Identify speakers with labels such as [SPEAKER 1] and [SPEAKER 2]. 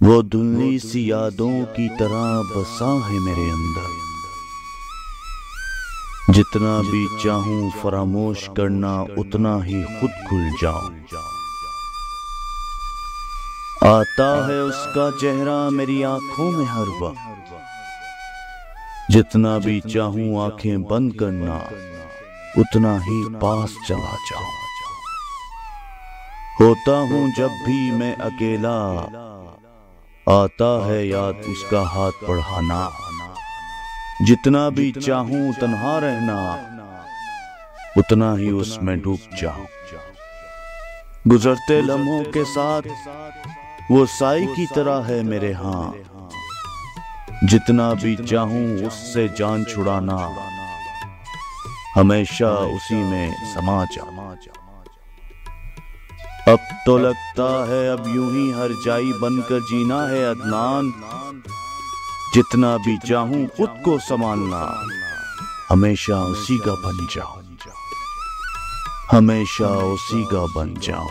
[SPEAKER 1] वो धुंधली सी यादों की तरह बसा है मेरे अंदर। जितना भी चाहूं फरामोश करना उतना ही खुद खुल जाऊं। आता है उसका चेहरा मेरी आंखों में हर वक्त। जितना भी चाहूं आंखें बंद करना उतना ही पास चला जाऊं। होता हूं जब भी मैं अकेला, आता है याद उसका हाथ बढ़ाना। जितना भी चाहूं तन्हा रहना उतना ही उसमें डूब जाऊं। गुजरते लम्हों के साथ वो साई की तरह है मेरे हां। जितना भी चाहूं उससे जान छुड़ाना हमेशा उसी में समा जाऊं। अब तो लगता है अब यूं ही हर जाई बनकर जीना है अदनान। जितना भी चाहूं खुद को संभालना हमेशा उसी का बन जाऊं। हमेशा उसी का बन जाऊं।